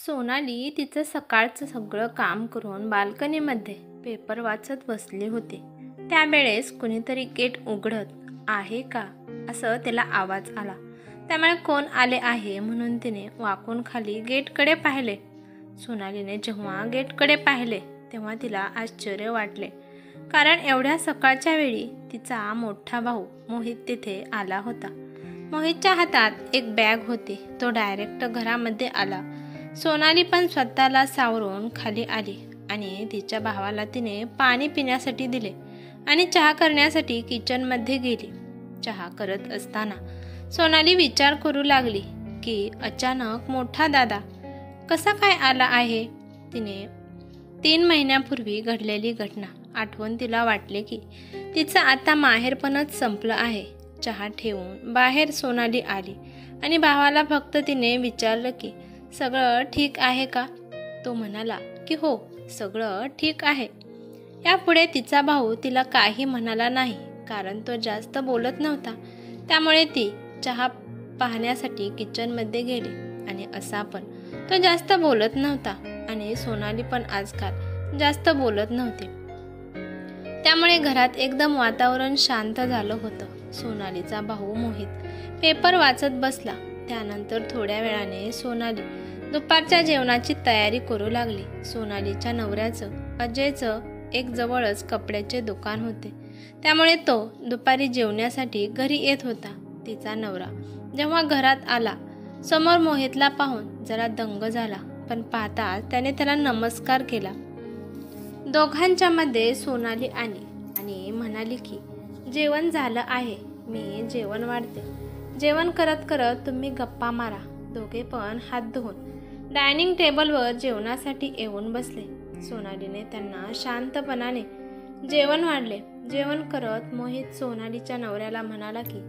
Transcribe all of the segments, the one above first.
सोनाली तिचं सकाळचं सगळं काम करून बाल्कनीमध्ये पेपर वाचत बसली होती. त्यावेळेस कुणीतरी गेट उघडत आहे का असं तिला आवाज आला. त्यामुळे कोण आले आहे म्हणून तिने वाकून खाली गेटकडे पाहिले. सोनालीने जेव्हा गेटकडे पाहिले तेव्हा तिला आश्चर्य वाटले, कारण एवढ्या सकाळच्या वेळी तिचा मोठा भाऊ मोहित तिथे आला होता. मोहितच्या हातात एक बॅग होती. तो डायरेक्ट घरामध्ये आला. सोनाली पण स्वतःला सावरून खाली आली आणि तिच्या भावाला तिने पाणी पिण्यासाठी दिले आणि चहा करण्यासाठी किचनमध्ये गेली. चहा करत असताना सोनाली विचार करू लागली की अचानक मोठा दादा कसा काय आला आहे. तिने 3 महिन्यापूर्वी घडलेली घटना आठवून तिला वाटले की तिचं आता माहेरपणच संपलं आहे. चहा ठेवून बाहेर सोनाली आली आणि भावाला फक्त तिने विचारलं की सगळं ठीक आहे का. तो म्हणाला की हो, सगळं ठीक आहे. यापुढे तिचा भाऊ तिला काही म्हणाला नाही, कारण तो जास्त बोलत नव्हता. त्यामुळे ती चहा पाहण्यासाठी किचनमध्ये गेली आणि असा पण तो जास्त बोलत नव्हता आणि सोनाली पण आजकाल जास्त बोलत नव्हती. त्यामुळे घरात एकदम वातावरण शांत झालं होतं. सोनालीचा भाऊ मोहित पेपर वाचत बसला. त्यानंतर थोड्या वेळाने सोनाली दुपारच्या जेवणाची तयारी करू लागली. सोनालीच्या नवऱ्याचं अजयचं एक जवळच कपड्याचे दुकान होते, त्यामुळे तो दुपारी जेवण्यासाठी घरी येत होता. तिचा नवरा जेव्हा घरात आला समोर मोहितला पाहून जरा दंग झाला, पण पाहताच त्याने त्याला नमस्कार केला. दोघांच्या मध्ये सोनाली आली आणि म्हणाली की जेवण झालं आहे, मी जेवण वाढते. जेवण करत करत तुम्ही गप्पा मारा. दोघे पण हात धुवून डायनिंग टेबलवर जेवणासाठी येऊन बसले. सोनालीने त्यांना शांतपणाने जेवण वाढले. जेवण करत मोहित सोनालीच्या नवऱ्याला म्हणाला की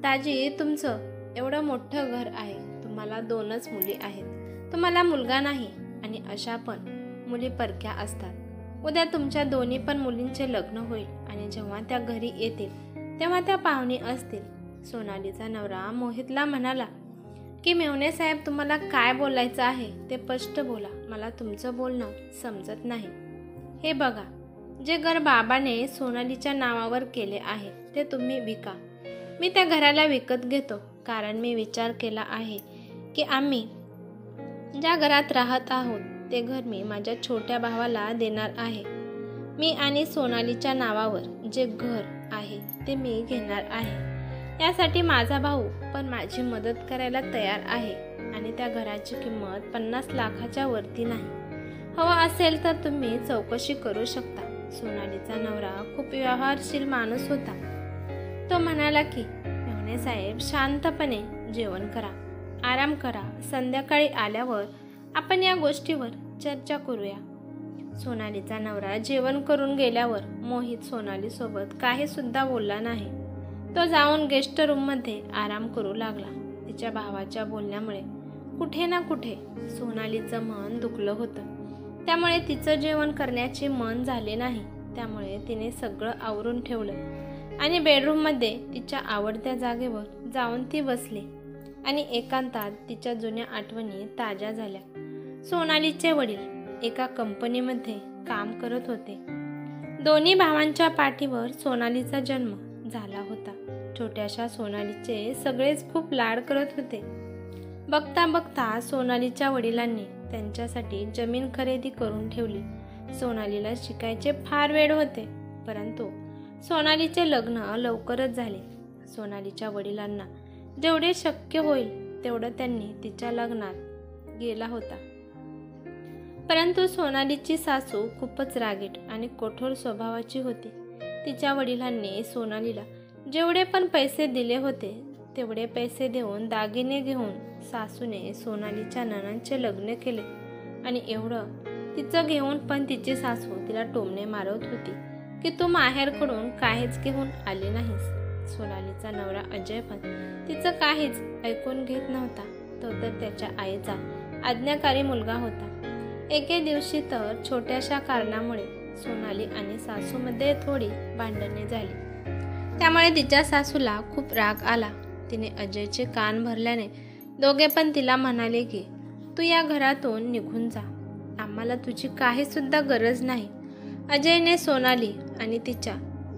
ताजी, तुमचं एवढं मोठं घर आहे, तुम्हाला 2च मुली आहेत, तुम्हाला मुलगा नाही आणि अशा पण मुली परक्या असतात. उद्या तुमच्या दोन्ही पण मुलींचे लग्न होईल आणि जेव्हा त्या घरी येतील तेव्हा त्या पाहुणी असतील. सोनालीचा नवरा मोहितला म्हणाला की मेव्हणे साहेब, तुम्हाला काय बोलायचं आहे ते स्पष्ट बोला, मला तुमचं बोलणं समजत नाही. हे बघा, जे घर बाबाने सोनालीच्या नावावर केले आहे ते तुम्ही विका. मी त्या घराला विकत घेतो, कारण मी विचार केला आहे की आम्ही ज्या घरात राहत आहोत ते घर मी माझ्या छोट्या भावाला देणार आहे. मी आणि सोनालीच्या नावावर जे घर आहे ते मी घेणार आहे. यासाठी माझा भाऊ पण माझी मदत करायला तयार आहे आणि त्या घराची किंमत 50 लाखाच्या वरती नाही. हवं असेल तर तुम्ही चौकशी करू शकता. सोनालीचा नवरा खूप व्यवहारशील माणूस होता. तो म्हणाला की मेव्हणे साहेब, शांतपणे जेवण करा, आराम करा. संध्याकाळी आल्यावर आपण या गोष्टीवर चर्चा करूया. सोनालीचा नवरा जेवण करून गेल्यावर मोहित सोनालीसोबत काही सुद्धा बोलला नाही. तो जाऊन गेस्ट रूममध्ये आराम करू लागला. तिच्या भावाच्या बोलण्यामुळे कुठे ना कुठे सोनालीचं मन दुखलं होतं. त्यामुळे तिचं जेवण करण्याचे मन झाले नाही. त्यामुळे तिने सगळं आवरून ठेवलं आणि बेडरूममध्ये तिच्या आवडत्या जागेवर जाऊन ती बसली आणि एकांतात तिच्या जुन्या आठवणी ताज्या झाल्या. सोनालीचे वडील एका कंपनीमध्ये काम करत होते. दोन्ही भावांच्या पाठीवर सोनालीचा जन्म झाला होता. छोट्याशा सोनालीचे सगळेच खूप लाड करत होते. बघता बघता सोनालीच्या वडिलांनी त्यांच्यासाठी जमीन खरेदी करून ठेवली. सोनालीला शिकायचे फार वेळ होते, परंतु सोनालीचे लग्न लवकरच झाले. सोनालीच्या वडिलांना जेवढे शक्य होईल तेवढं त्यांनी तिच्या लग्नात गेला होता. परंतु सोनालीची सासू खूपच रागीट आणि कठोर स्वभावाची होती. तिच्या वडिलांनी सोनालीला जेवढे पण पैसे दिले होते तेवढे पैसे देऊन दागिने घेऊन सासूने सोनालीच्या नणंदचे लग्न केले आणि एवढं तिचं घेऊन पण तिची सासू तिला टोमणे मारत होती की तू माहेरकडून काहीच घेऊन आली नाहीस. सोनालीचा नवरा अजय पण तिचं काहीच ऐकून घेत नव्हता. तो तर त्याच्या आईचा आज्ञाकारी मुलगा होता. एके दिवशी तर छोट्याशा कारणामुळे सोनाली आणि सासूमध्ये थोडी भांडणे झाली. त्यामुळे तिच्या सासूला खूप राग आला. तिने अजयचे कान भरल्याने दोघे पण तिला म्हणाले की तू या घरातून निघून जा, आम्हाला तुझी काही सुद्धा गरज नाही. अजयने सोनाली आणि तिच्या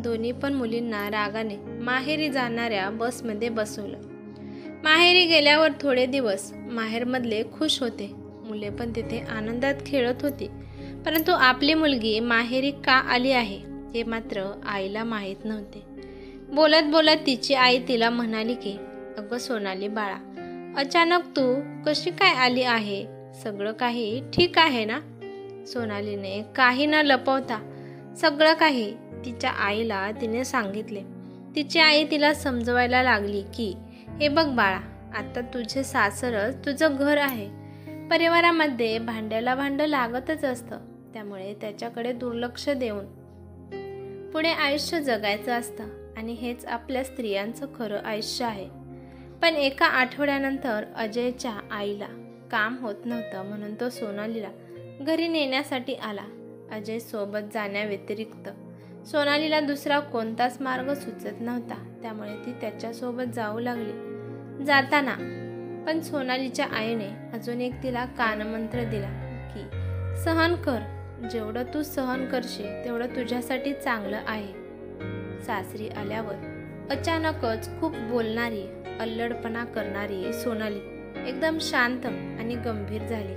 दोन्ही पण मुलींना रागाने माहेरी जाणाऱ्या बसमध्ये बसवलं. माहेरी गेल्यावर थोडे दिवस माहेरमधले खुश होते. मुले पण तिथे आनंदात खेळत होती. परंतु आपली मुलगी माहेरी का आली आहे हे मात्र आईला माहीत नव्हते. बोलत बोलत तिची आई तिला म्हणाली की, अगं सोनाली बाळा, अचानक तू कशी काय आली आहे? सगळं काही ठीक आहे ना? सोनालीने काही न लपवता सगळं काही तिच्या आईला तिने सांगितले. तिची आई तिला समजवायला लागली की, हे बघ बाळा, आता तुझे सासरच तुझं घर आहे. परिवारामध्ये भांड्याला भांडं लागतच असतं. त्यामुळे त्याच्याकडे दुर्लक्ष देऊन पुढे आयुष्य जगायचं असतं आणि हेच आपल्या स्त्रियांचं खरं आयुष्य आहे. पण एका आठवड्यानंतर अजयच्या आईला काम होत नव्हतं म्हणून तो सोनालीला घरी नेण्यासाठी आला. अजय सोबत जाण्याव्यतिरिक्त सोनालीला दुसरा कोणताच मार्ग सुचत नव्हता. त्यामुळे ती त्याच्यासोबत जाऊ लागली. जाताना पण सोनालीच्या आईने अजून एक तिला कानमंत्र दिला की, सहन कर, जेवढं तू सहन करशील तेवढं तुझ्यासाठी चांगलं आहे. सासरी आल्यावर अचानकच खूप बोलणारी, अल्लडपणा करणारी सोनाली एकदम शांत आणि गंभीर झाली.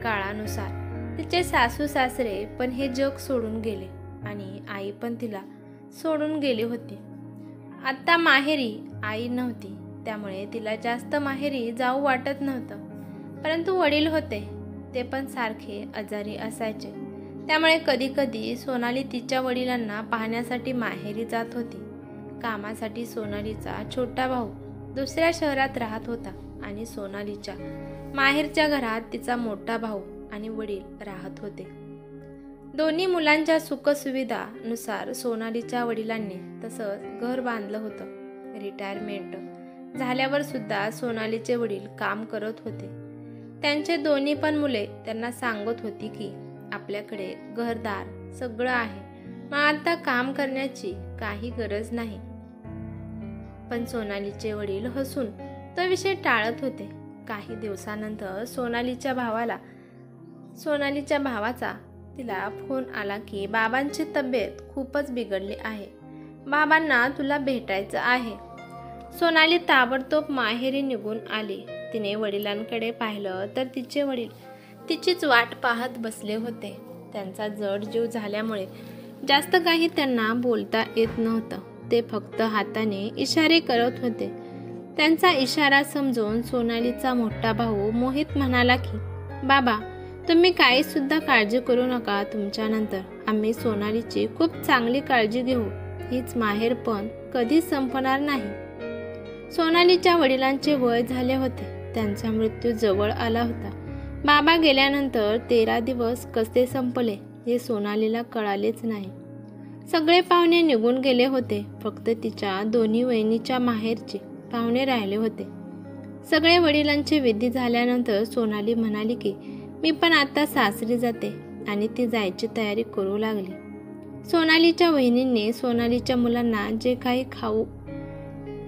काळानुसार तिचे सासू सासरे पण हे जग सोडून गेले आणि आई पण तिला सोडून गेली होती. आता माहेरी आई नव्हती, त्यामुळे तिला जास्त माहेरी जाऊ वाटत नव्हतं. परंतु वडील होते, ते पण सारखे आजारी असायचे. त्यामुळे कधी कधी सोनाली तिच्या वडिलांना पाहण्यासाठी माहेरी जात होती. कामासाठी सोनालीचा छोटा भाऊ दुसऱ्या शहरात राहत होता आणि सोनालीच्या माहेरच्या घरात तिचा मोठा भाऊ आणि वडील राहत होते. दोन्ही मुलांच्या सुखसुविधानुसार सोनालीच्या वडिलांनी तसंच घर बांधलं होतं. रिटायरमेंट झाल्यावर सुद्धा सोनालीचे वडील काम करत होते. त्यांचे दोन्ही पण मुले त्यांना सांगत होती की, आपल्याकडे घरदार सगळं आहे, मग आता काम करण्याची काही गरज नाही. पण सोनालीचे वडील हसून तो विषय टाळत होते. काही दिवसानंतर सोनालीच्या भावाचा तिला फोन आला की, बाबांची तब्येत खूपच बिघडली आहे, बाबांना तुला भेटायचं आहे. सोनाली ताबडतोब माहेरी निघून आली. तिने वडिलांकडे पाहिलं तर तिचे वडील तिचीच वाट पाहत बसले होते. त्यांचा जड जीव झाल्यामुळे जास्त काही त्यांना बोलता येत नव्हतं. ते फक्त हाताने इशारे करत होते. त्यांचा इशारा समजून सोनालीचा मोठा भाऊ मोहित म्हणाला की, बाबा, तुम्ही काही सुद्धा काळजी करू नका. तुमच्यानंतर आम्ही सोनालीची खूप चांगली काळजी घेऊ. हीच माहेर पण कधीच संपणार नाही. सोनालीच्या वडिलांचे वय झाले होते. त्यांचा मृत्यू जवळ आला होता. बाबा गेल्यानंतर 13 दिवस कसे संपले हे सोनालीला कळालेच नाही. सगळे पाहुणे निघून गेले होते. फक्त तिच्या दोन्ही वहिनीच्या माहेरचे पाहुणे राहिले होते. सगळे वडिलांचे विधी झाल्यानंतर सोनाली म्हणाली की, मी पण आता सासरी जाते आणि ती जायची तयारी करू लागली. सोनालीच्या वहिनींनी सोनालीच्या मुलांना जे काही खाऊ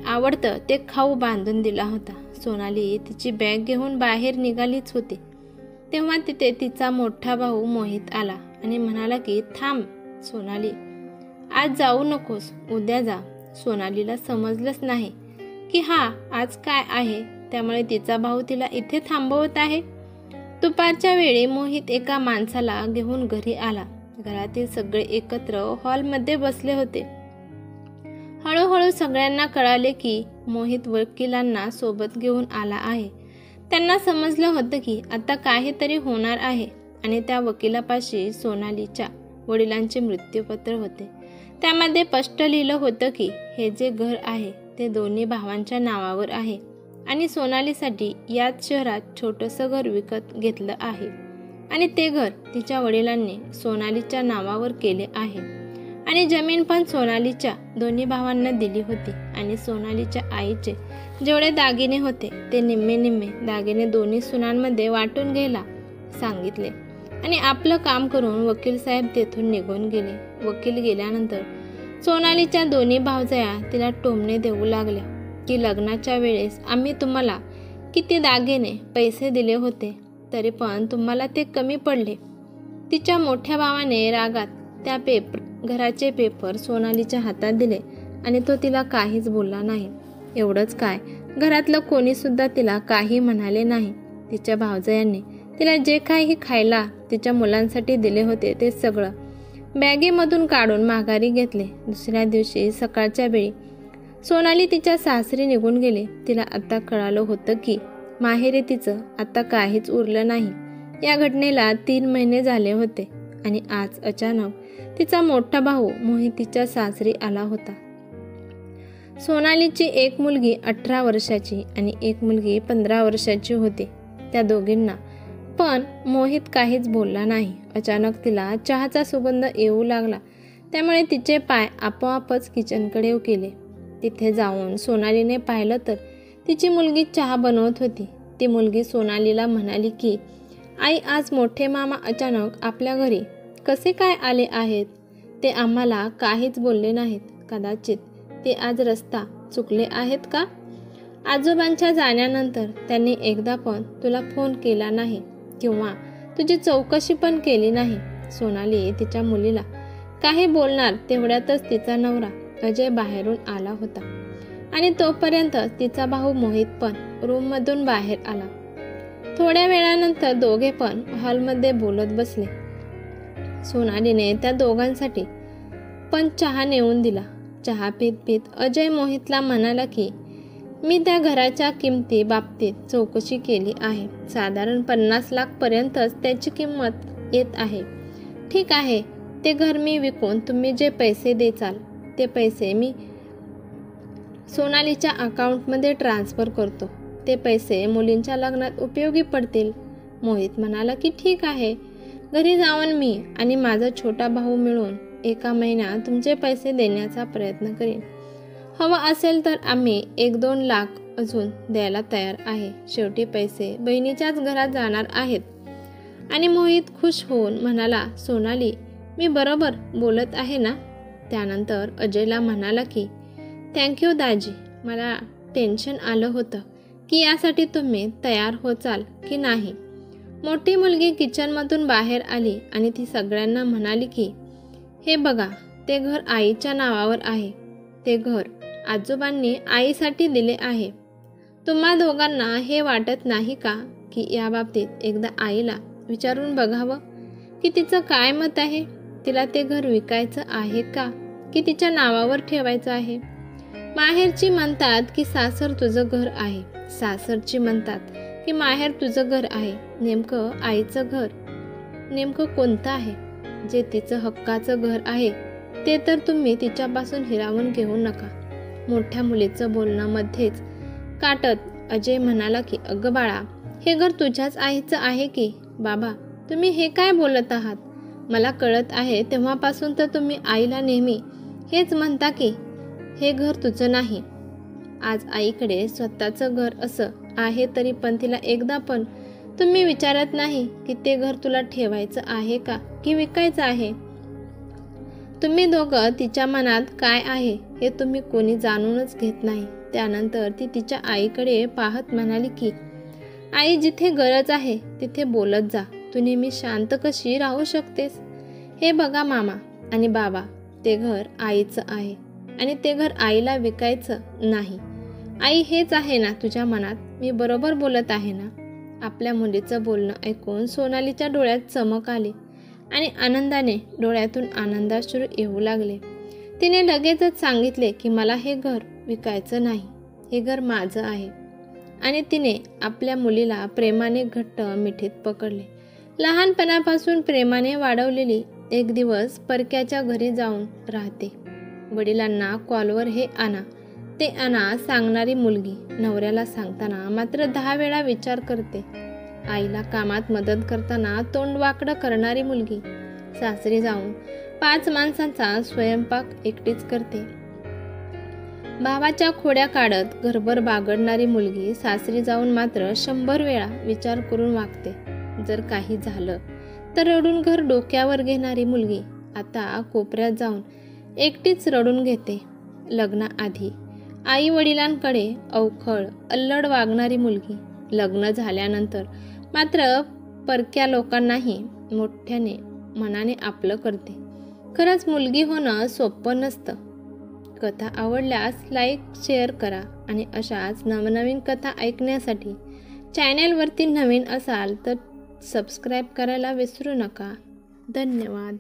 आवडतं ते खाऊ बांधून दिला होता. सोनाली तिची बॅग घेऊन बाहेर निघालीच होती तेव्हा तिथे तिचा मोठा भाऊ मोहित आला आणि म्हणाला की, थांब सोनाली, आज जाऊ नकोस, उद्या जा. सोनालीला समजलंच नाही की हा आज काय आहे. त्यामुळे तिचा भाऊ तिला इथे थांबवत आहे. दुपारच्या वेळी मोहित एका माणसाला घेऊन घरी आला. घरातील सगळे एकत्र हॉलमध्ये बसले होते. हळूहळू सगळ्यांना कळाले की मोहित वकिलांना सोबत घेऊन आला आहे. त्यांना समजलं होतं की आता काहीतरी होणार आहे आणि त्या वकिलापाशी सोनालीच्या वडिलांचे मृत्यूपत्र होते. त्यामध्ये स्पष्ट लिहिलं होतं की हे जे घर आहे ते दोन्ही भावांच्या नावावर आहे आणि सोनालीसाठी याच शहरात छोटंसं घर विकत घेतलं आहे आणि ते घर तिच्या वडिलांनी सोनालीच्या नावावर केले आहे आणि जमीन पण सोनालीच्या दोन्ही भावांना दिली होती आणि सोनालीच्या आईचे जेवढे दागिने होते ते निम्मे निम्मे दागिने दोन्ही सुनांमध्ये वाटून घ्यायला सांगितले आणि आपलं काम करून वकील साहेब तेथून निघून गेले. वकील गेल्यानंतर सोनालीच्या दोन्ही भावजया तिला टोमणे देऊ लागल्या की लग्नाच्या वेळेस आम्ही तुम्हाला किती दागिने पैसे दिले होते तरी पण तुम्हाला ते कमी पडले. तिच्या मोठ्या भावाने रागात त्या घराचे पेपर सोनालीच्या हातात दिले आणि तो तिला काहीच बोलला नाही. एवढंच काय, घरातलं कोणीसुद्धा तिला काही म्हणाले नाही. तिच्या भावजयांनी तिला जे काही खायला तिच्या मुलांसाठी दिले होते ते सगळं बॅगेमधून काढून माघारी घेतले. दुसऱ्या दिवशी सकाळच्या वेळी सोनाली तिच्या सासरी निघून गेली. तिला आता कळालं होतं की माहेरी तिचं आता काहीच उरलं नाही. या घटनेला 3 महिने झाले होते आणि आज अचानक तिचा मोठा भाऊ मोहित तिच्या सासरी आला होता. सोनालीची एक मुलगी 18 वर्षाची आणि एक मुलगी 15 वर्षाची होती. त्या दोघींना पण मोहित काहीच बोलला नाही. अचानक तिला चहाचा सुगंध येऊ लागला, त्यामुळे तिचे पाय आपोआपच किचनकडे केले. तिथे जाऊन सोनालीने पाहिलं तर तिची मुलगी चहा बनवत होती. ती मुलगी सोनालीला म्हणाली की आई, आज मोठे मामा अचानक आपल्या घरी कसे काय आले आहेत? ते आम्हाला काहीच बोलले नाहीत. कदाचित ते आज रस्ता चुकले आहेत का? आजोबांच्या जाण्यानंतर त्यांनी एकदा पण तुला फोन केला नाही किंवा तुझी चौकशी पण केली नाही. सोनाली तिच्या मुलीला काही बोलणार तेवढ्यातच तिचा नवरा अजय बाहेरून आला होता आणि तोपर्यंत तिचा भाऊ मोहित पण रूममधून बाहेर आला. थोड्या वेळानंतर दोघे पण हॉलमध्ये बोलत बसले. सोनालीने त्या दोघांसाठी पण चहा नेऊन दिला. चहा पीत पीत अजय मोहितला म्हणाला की मी त्या घराच्या किमती बाबतीत चौकशी केली आहे. साधारण 50 लाख पर्यंतच त्याची किंमत येत आहे. ठीक आहे, ते घर मी विकून तुम्ही जे पैसे देचाल ते पैसे मी सोनालीच्या अकाउंटमध्ये ट्रान्सफर करतो. ते पैसे मुलींच्या लग्नात उपयोगी पडतील. मोहित म्हणाला की ठीक आहे, घरी जाऊन मी आणि माझा छोटा भाऊ मिळून 1 महिन्यात तुमचे पैसे देण्याचा प्रयत्न करीन. हवं असेल तर आम्ही 1-2 लाख अजून द्यायला तयार आहे. शेवटी पैसे बहिणीच्याच घरात जाणार आहेत. आणि मोहित खुश होऊन म्हणाला, सोनाली, मी बरोबर बोलत आहे ना? त्यानंतर अजयला म्हणाला की थँक्यू दाजी, मला टेन्शन आलं होतं की यासाठी तुम्ही तयार होचाल की नाही. मोठी मुलगी किचनमधून बाहेर आली आणि ती सगळ्यांना म्हणाली की हे बघा, ते घर आईच्या नावावर आहे. ते घर आजोबांनी आईसाठी दिले आहे. तुम्हा दोघांना हे वाटत नाही का की याबाबतीत एकदा आईला विचारून बघावं की तिचं काय मत आहे? तिला ते घर विकायचं आहे का की तिच्या नावावर ठेवायचं आहे? माहेरची म्हणतात की सासर तुझं घर आहे, सासरची म्हणतात की माहेर तुझं घर आहे. नेमकं आईचं घर नेमकं कोणतं आहे? जे तिचं हक्काचं घर आहे ते तर तुम्ही तिच्यापासून हिरावून घेऊ नका. मोठ्या मुलीचं बोलणं मध्येच काटत अजय म्हणाला की अगं बाळा, हे घर तुझ्याच आईचं आहे की? बाबा, तुम्ही हे काय बोलत आहात? मला कळत आहे तेव्हापासून तर तुम्ही आईला नेहमी हेच म्हणता की हे घर तुझं नाही. आज आईकडे स्वतःचं घर असं आहे तरी पण तिला एकदा पण तुम्ही विचारत नाही की ते घर तुला ठेवायचं आहे का की विकायचं आहे? तुम्ही दोघं तिच्या मनात काय आहे हे तुम्ही कोणी जाणूनच घेत नाही. त्यानंतर ती तिच्या आईकडे पाहत म्हणाली की आई, जिथे गरज आहे तिथे बोलत जा. तू नेहमी शांत कशी राहू शकतेस? हे बघा मामा आणि बाबा, ते घर आईचं आहे आणि ते घर आईला विकायचं नाही. आई, हेच आहे ना तुझ्या मनात? मी बरोबर बोलत आहे ना? आपल्या मुलीचं बोलणं ऐकून सोनालीच्या डोळ्यात चमक आली आणि आनंदाने डोळ्यातून आनंदाश्रू येऊ लागले. तिने लगेचच सांगितले की मला हे घर विकायचं नाही, हे घर माझं आहे. आणि तिने आपल्या मुलीला प्रेमाने घट्ट मिठीत पकडले. लहानपणापासून प्रेमाने वाढवलेली एक दिवस परक्याच्या घरी जाऊन राहते. वडिलांना कॉलवर हे आणा ते आणा सांगणारी मुलगी नवऱ्याला सांगताना मात्र 10 वेळा विचार करते. आईला कामात मदत करताना तोंड वाकडं करणारी मुलगी सासरी जाऊन 5 माणसांचा स्वयंपाक एकटीच करते. भावाच्या खोड्या काढत घरभर बागडणारी मुलगी सासरी जाऊन मात्र 100 वेळा विचार करून वागते. जर काही झालं तर रडून घर डोक्यावर घेणारी मुलगी आता कोपऱ्यात जाऊन एकटीच रडून घेते. लग्नाआधी आई वडिलांकडे अवखळ अल्लड वागणारी मुलगी लग्न झाल्यानंतर मात्र परक्या लोकांनाही मोठ्याने मनाने आपलं करते. खरंच मुलगी होणं सोपं नसतं. कथा आवडल्यास लाईक शेअर करा आणि अशाच नवनवीन कथा ऐकण्यासाठी चॅनेलवरती नवीन असाल तर सबस्क्राईब करायला विसरू नका. धन्यवाद.